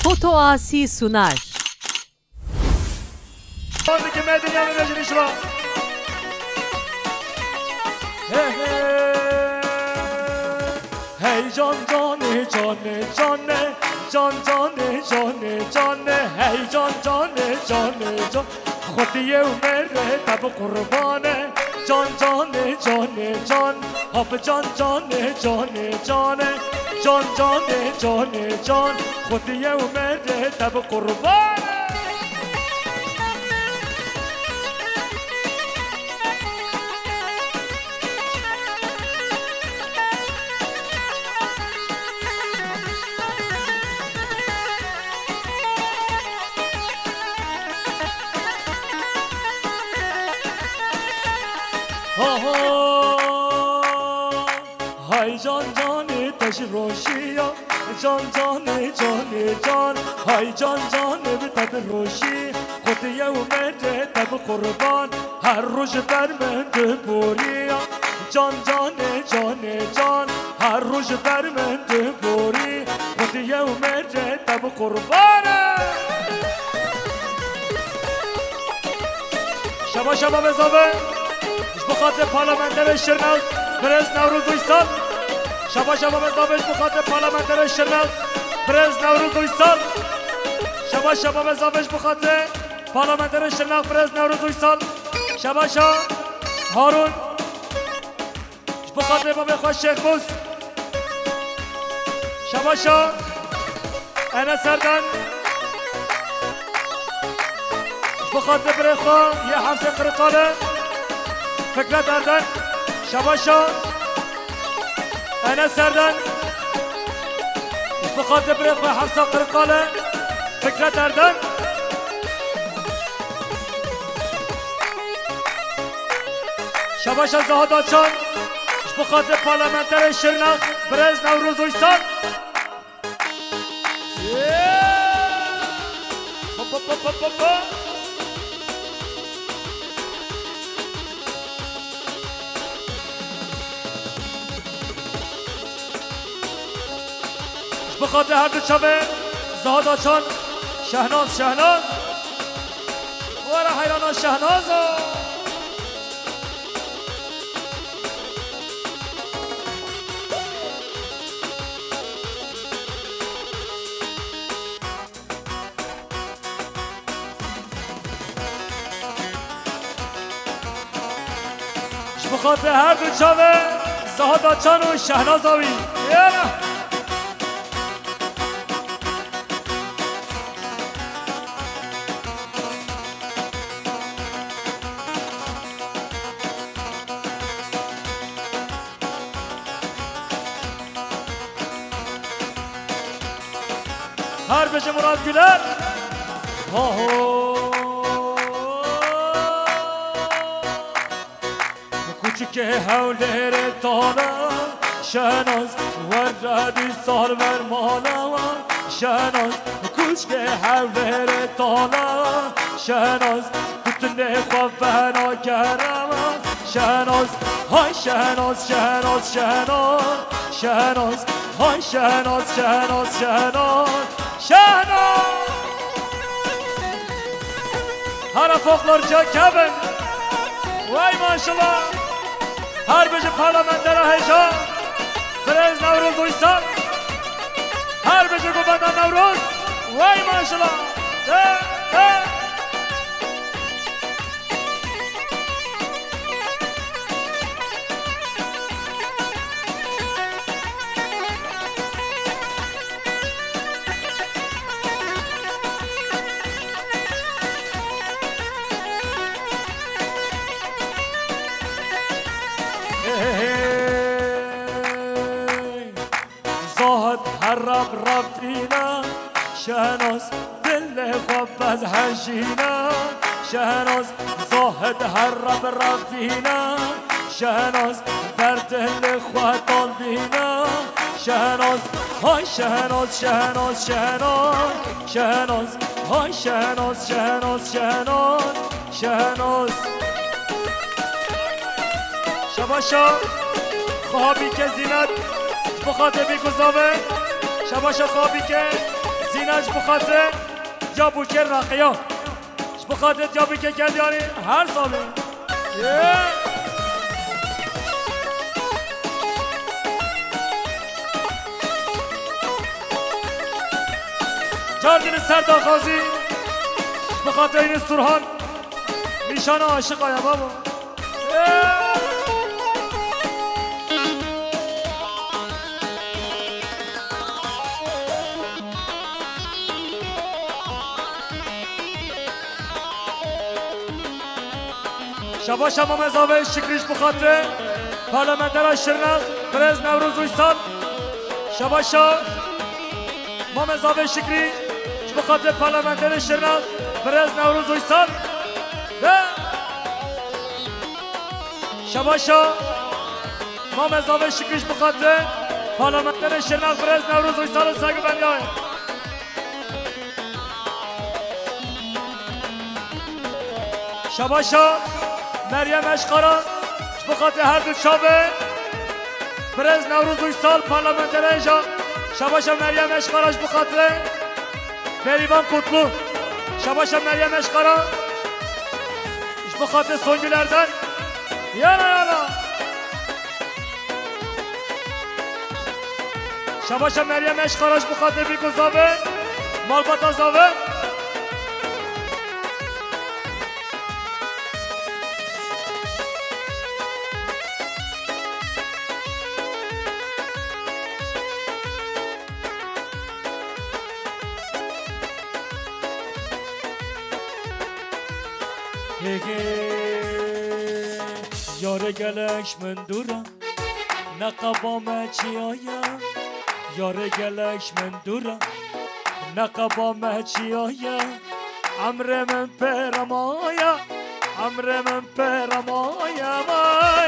Foto Asi sunar. Hey can cane cane cane can cane cane cane hey can cane cane can خودیه و مره تب قربانه جان جانه جانه جان هب جان جانه جانه جانه جان جانه جانه جان خودیه و مره تب قربانه های جان جان تش روشیا جان جان جان جان های جان جان تب روشی خودیه و مده تب قربان هر روز بر من بوریا جان جان جان جان هر روز بر من بوری خودیه و مده تب قربانه شبا شبا بزابه بخاطر پارلمانتر شرنال برز نوروز ویسال شبا شبا بزابش بخاطر پارلمانتر شرنال برز نوروز ویسال شبا شبا بزابش بخاطر پارلمانتر شرنال برز نوروز ویسال شبا شا هارون بخاطر بابی خوش شیخ بوس شبا شا انا سردن بخاطر برخوا یه حفظ قرقاله فکر دردن شباشا انا سردن بخاطر بريق و حفصه قرقاله فکر دردن شباشا زهادا چان بخاطر پارلمانتر شرناق برز نوروز ویسان بخاطر هر دو چوه زهاد آچان شهناز شهناز وره حیرانان شهناز بخاطر هر دو چوه زهاد آچان و شهناز آوی هر بشه مراد گلر کوچک حوله رتانا شهناز وردی سال ور مالا شهناز کوچک حوله رتانا شهناز کتنه خواب بنا کرم شهناز های شهناز شهناز شهناز شهناز های شهناز شهناز شهناز شهناز هر فوقلار جا کبن وای ماشالله هر بجه پارلمانتر هجا برز نوروز ویسان هر بجه گوبندان نوروز وای ماشالله رب رفتینا شهناز دل خواب از هنشینا شهناز زاهد هر رب رفتینا شهناز بر دل خواه بینا شهناز های شهناز شهناز شهناز شهناز های شهناز شهناز شهناز شهناز شباشا خوابی که زینت بخاطر بیگذابه شباشا خوابی که سینهش بخاطر جابو که رقیه بخاطر جابی که کردیانی هر ساله جاردین سرداخازی بخاطر این سرحان نیشان عاشق آیا بابا شباش هم مزاوه شکریش بخاطر پارلمانتر شرنق برز نوروز ویسال شباش ما مزاوه شکریش بخاطر پارلمانتر شرنق برز نوروز ویسال شباش ما مزاوه شکریش بخاطر پارلمانتر شرنق برز نوروز ویسال ساگ بندیای شباش مریم اشقاران بخاطر هر دو شابه برز نوروز ویسال پارلمانتر اینجا شباش مریم اشقاراش بخاطر بریوان کتلو شباش مریم اشقاران بخاطر سونگیلردن یانا یانا شباش مریم اشقاراش بخاطر بیکو زاوه مالباتا زاوه یاره گلکش من دورم نقبام چی آیا یاره گلکش من دورم نقبام چی آیا عمر من پرم آیا عمر من پرم آیا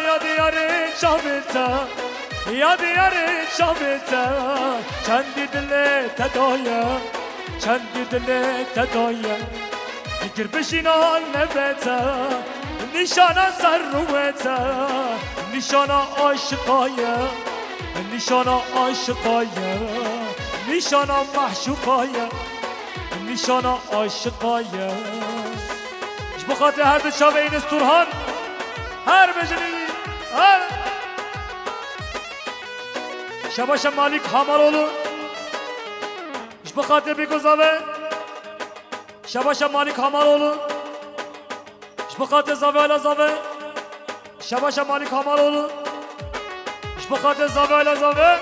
یا دیاره شامتا یا دیاره شامتا چندی دل تدایا چندی دل تدایا فکر بشینان نبتا نشانه سر روتا نشانه عاشقایا نشانه عاشقایا نشانه محشوقایا نشانه عاشقایا اش بخاطر هر دو شاوه این استورهان هر بجنی هر شباش مالک همارولو اش بخاطر بگذاوه شباش مالک هماروğlu بخاطر زاویه ala زاویه شباش مالک هماروğlu بخاطر زاویه ala زاویه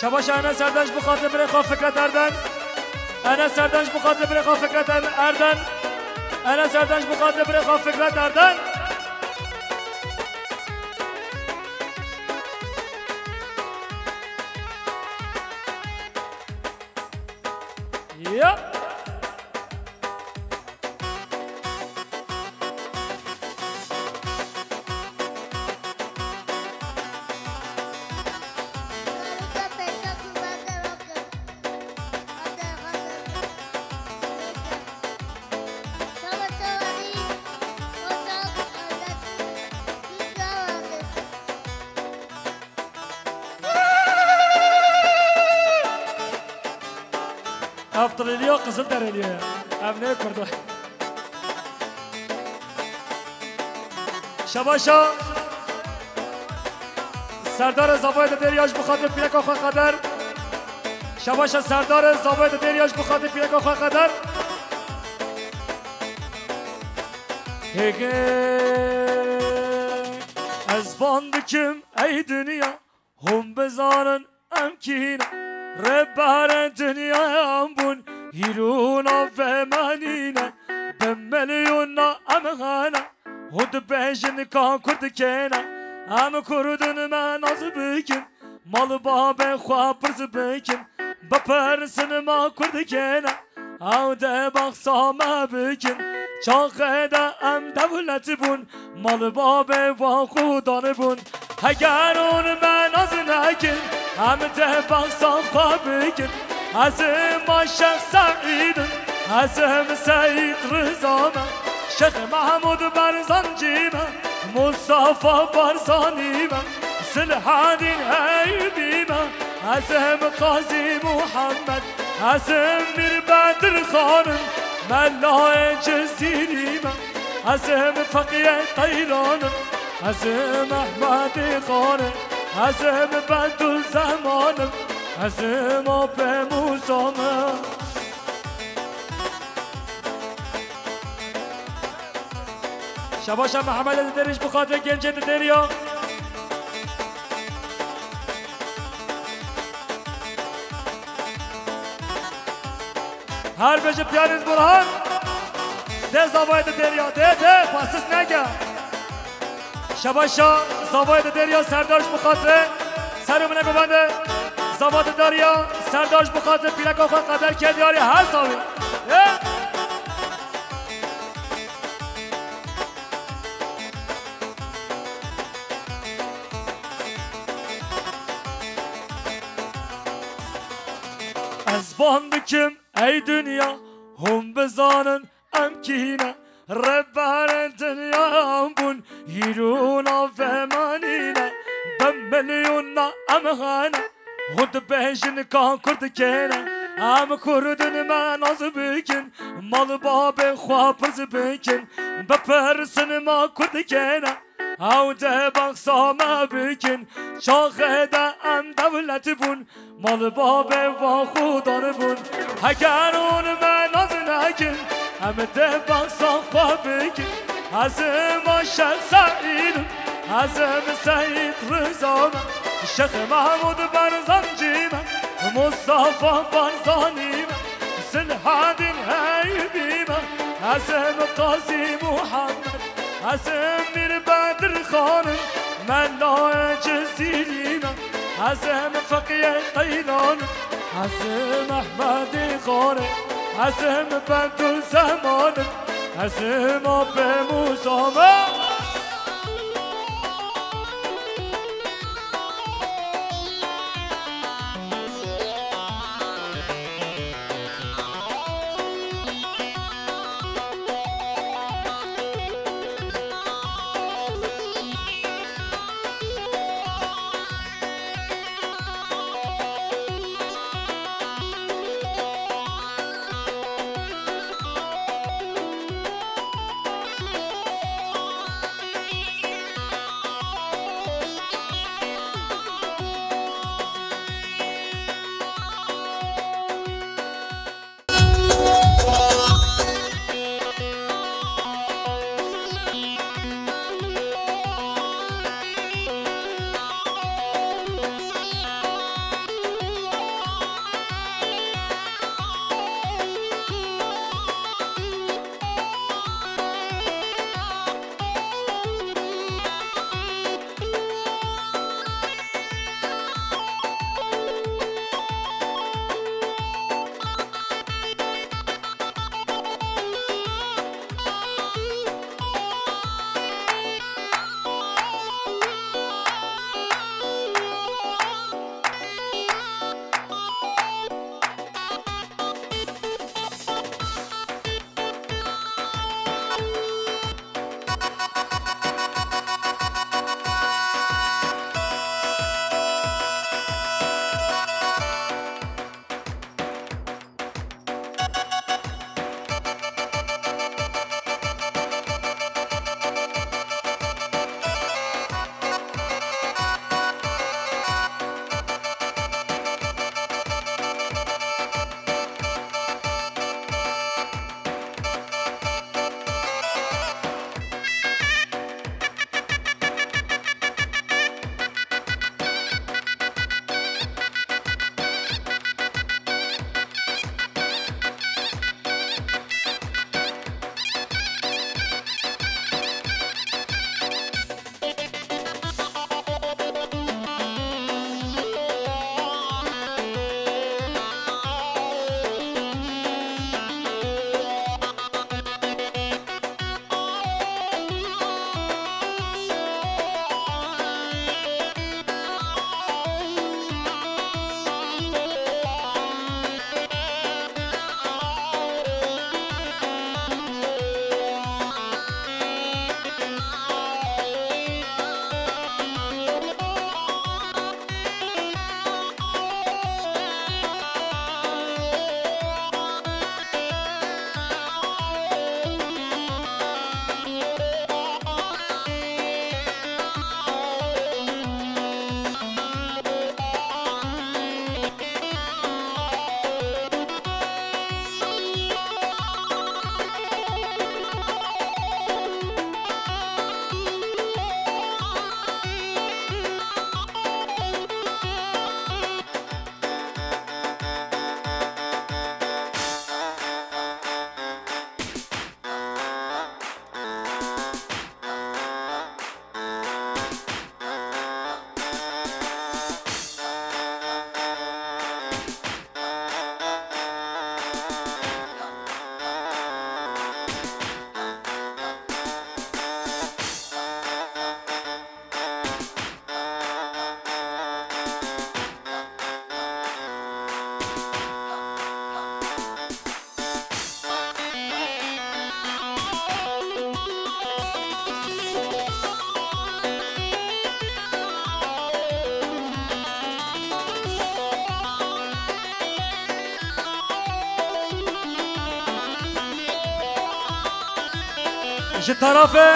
شباش انا سردنج بخاطر برخا فکرت اردن انا سردنج بخاطر برخا فکرت اردن انا سردنج بخاطر برخا فکرت اردن Yeah. Afterliyor kızıl dereliyor. Emne kurdu. Şabaşa Serdar Zavayda Deryaj bu kadar plaka kadar. Şabaşa Serdar Zavayda Deryaj bu kadar plaka kadar. Hege ezbandıkım ey dünya hum bezanın emkine ربار دنیا بون هیرونا و منینه به میلیونا امغانا هد بیشن کان کرد کنه ام کردن من از بکن مال باب خواب پرز بکن با پرسن ما کرد کنه او ده بخصام بکن چاقه ده ام دولت بون مال باب و خودان بون اگر اون من از نکن هم ده بخصام بکن از ما شخص سعیدن از هم سعید رزامه شیخ محمود برزنجیمه مصطفى برزاني من سلحان هيدي من عزم قاضي محمد عزم مير بدر خانم ملا جزيري من عزم فقيه طيرانم عزم احمد خانم عزم بدر زمانم عزم آب موسامم شباشا محمد دریش بخاطر گنج دریا هر بجه پیانیز برهان ده زاوای دریا ده پاسس نگه شباشا زاوای دریا سردارش بخاطر سرمونه ببنده زاوای دریا سردارش بخاطر پیلک آخوان قدر کرد یاری هر زاوی از باندکم ای دنیا هم بزانن ام کینه ربار دنیا بون یرونا و منینه بملیونا ام خانه خود بهشن کان کرد کنه ام کردن من از بکن مال باب خوابز بکن بپرسن ما کرد کنه او ده بخصامه بکن شاخه ده ام دولت بون مال باب و خودان بون اگر اون من از نکن ام ده بخصامه بکن ازم عاشق سعیدم ازم سعید رزام شیخ محمود برزنجیم مصطفى برزانیم سلحادین حیبیم ازم قاضی محمد ازم میر بدر خانم ملا جزیریم ازم فقیه قیلانم ازم احمد خانم ازم بدر زمانم ازم آب موسامم ji tarafê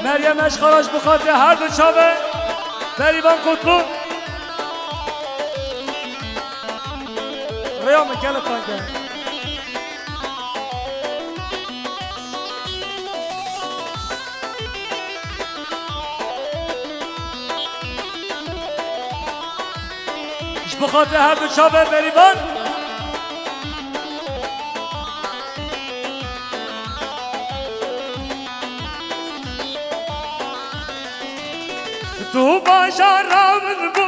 Meryem Eşxaraş bu xatirê her du çavê Berivan Kutlu Rıya mı gelip kanka bu xatirê her du çavê Berivan Tu bajara min bu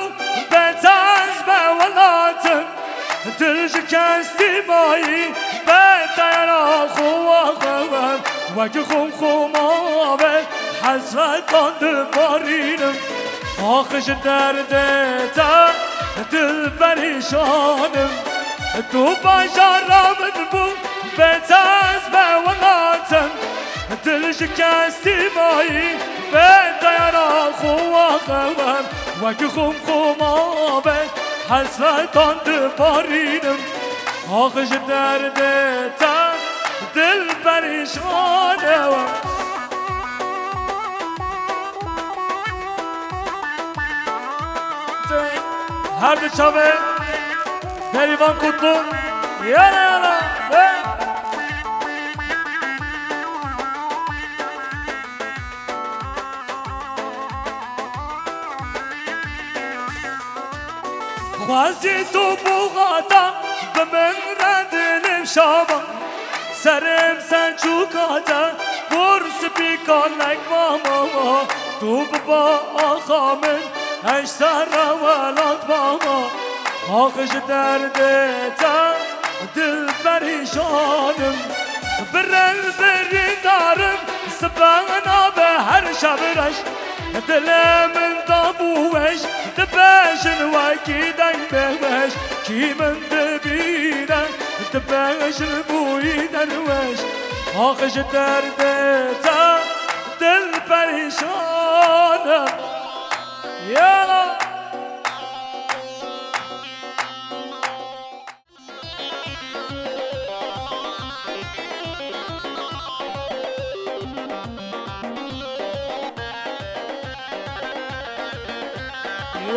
betaz be welatım Dil ji kesti mayî betayana xwe xewem Wekî xum xuma be hezretan dibarînim Axı ji derdê te dil perîşanim Tu bajara min bu betaz be welatım Dil ji kesti mayî betayana xwe xewem Wekî xum xuma be hezretan dibarînim Axı ji derdê te dil perîşanim Her du çavê Berivan Kutlu yana yana Xwazî tu buğata bi min re dilim şama Serim sen çûkate vur spîkalek mama Tu biba axa min eş serre welat mama Axı ji derdê te dil perîşanim Bir revberî darim sibena be her şev reş Dilê min da bû weş dibêjin wekî deng bêweş Kî min dibîne dibêjin bûyî derweş Axı ji derdê te dil perîşanim Yana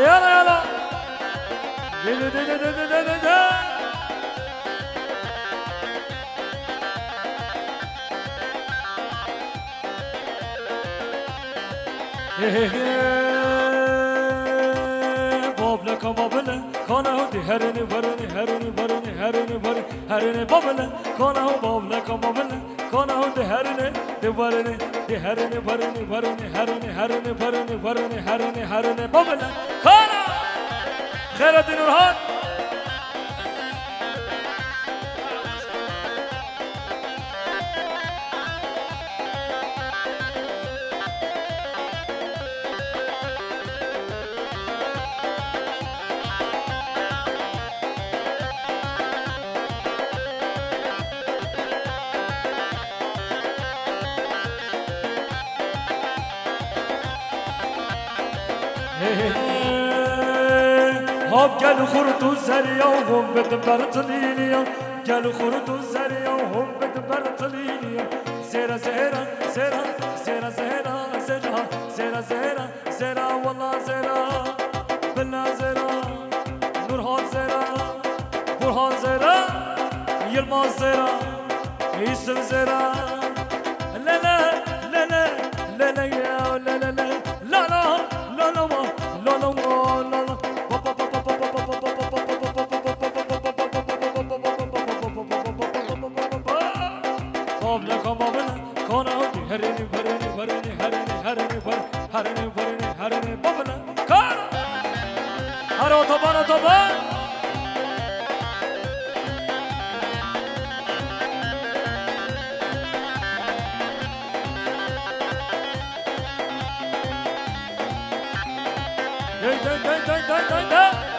Yana yana Babla kababla kana di herini varani herini varani herini varani herini babla kana babla kababla kana di herini di varani di herini varani varani herini herini varani varani herini herini babla kana Khairuddin Orhan Hop gel khurtu zeriya hum bedim bertliliya Gel khurtu zeriya hum bedim bertliliya Zera zera zera zera zera zera zera zera zera wallah zera Billah zera Nurhan zera Burhan zera Yılmaz zera İsim zera La la la la la la ya la la la la la la la la la la la Herini varani varani herini herini var herini varani herini babla kar Har otoban otoban Dön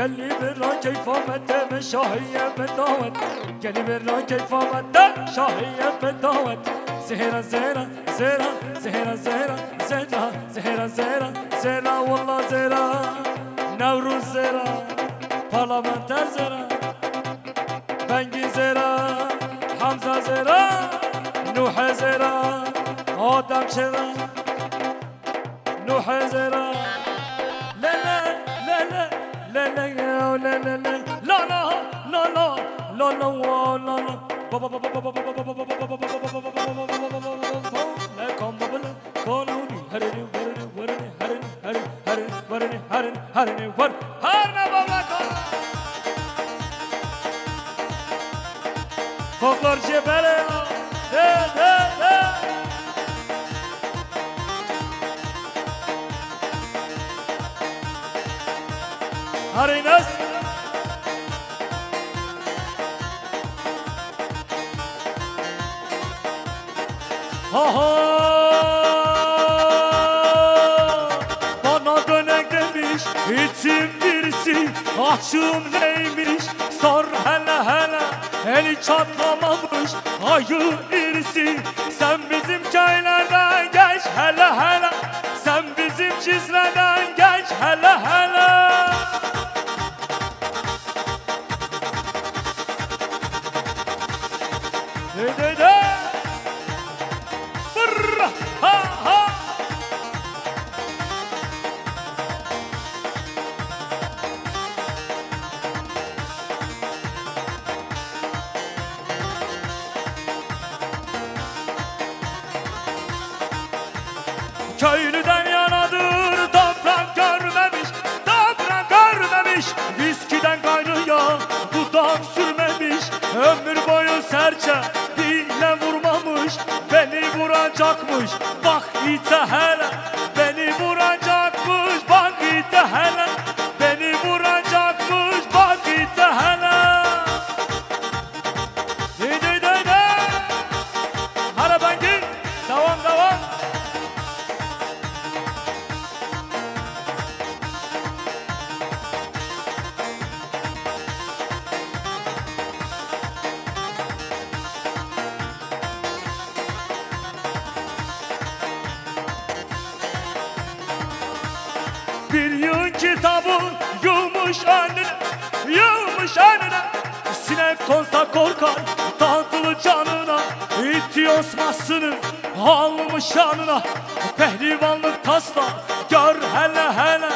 قالي برا كيف متى مشاهية بالدعوت قالي برا كيف متى شاهية بالدعوت زهرة زهرة زهرة زهرة زهرة زهرة زهرة زهرة زهرة والله زهرة نوروز زهرة parlamenter زهرة بنگی زهرة حمزة زهرة نوح زهرة آدم شهرة نوح زهرة لا لا لا لا لا لا لا لا لا لا لا لا لا لا لا Folklor cebele Harinas Bana dönek demiş içim birisi açım neymiş sor hele hele eli çatlamamış ayı irisi sen bizim köylerden geç hele hele sen bizim çizlerden geç hele hele de de Brrr, ha ha Köylüden yanadır toprak görmemiş toprak görmemiş viskiden kaynıyor dudak sürmemiş ömür boyu serçe dile vurmamış beni vuracakmış bak ite hele beni vuracakmış bak ite hele beni vuracakmış bak ite hele de hara bengi devam devam Bir yığın kitabı yığmış önüne sinek konsa korkar tatlı canına İtti osmasını almış yanına pehlivanlık taslar gör hele hele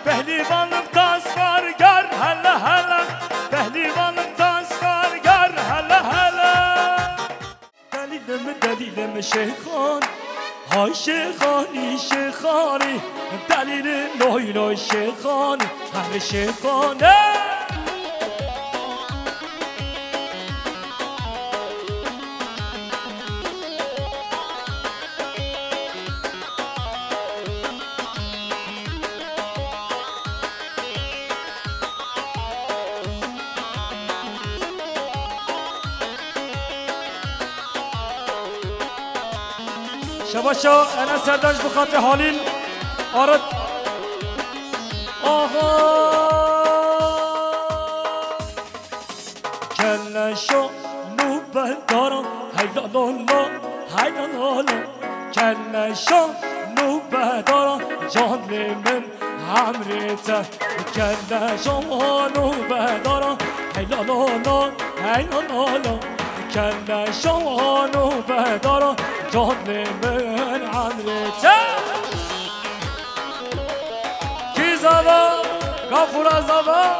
pehlivanlık taslar gör hele hele pehlivanlık taslar gör hele hele Delileme şeyhan Hay şeyhani şeyhani Delilin loy loy şeyhani Her şeyhani شباشا انا سرداش بخاطر حاليل ارد آها کلشو نوبه دارم هیلا لالا هیلا لالا کلشو نوبه دارم جانم همریته کلشو نوبه دارم هیلا لالا هیلا لالا کلشو نوبه دارم جانم همریته کی زبا کافور زبا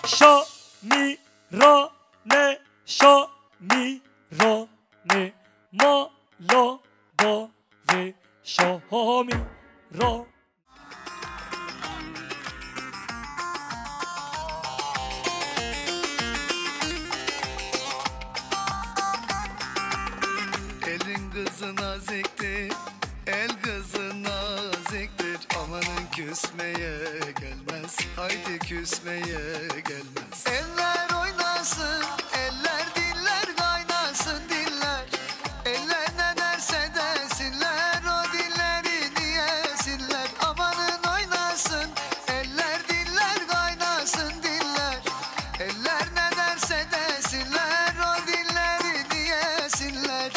شا می را نه شا می را نه ما لا با و شا می را Elin kızı naziktir, el kızı naziktir. amanın küsmeye gelmez, haydi küsmeye gelmez. Eller oynasın, eller diller kaynasın diller. Eller ne derse desinler, o dilleri niyesinler. Amanın oynasın, eller diller kaynasın diller. Eller ne derse desinler, o dilleri niyesinler.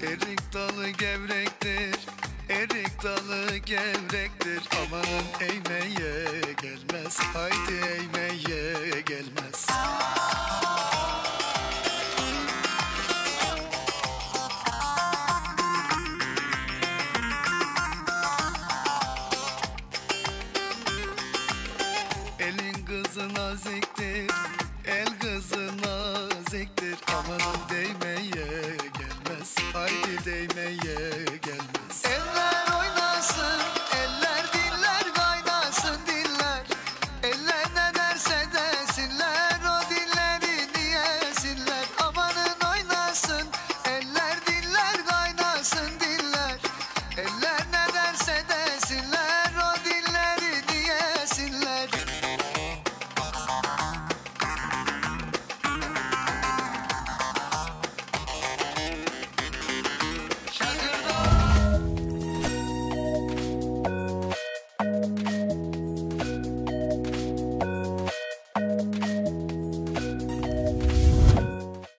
Erik dalı gevrektir, erik dalı gevrektir. Amanın eğmeye gelmez, haydi eğmeye gelmez. Elin kızı nazik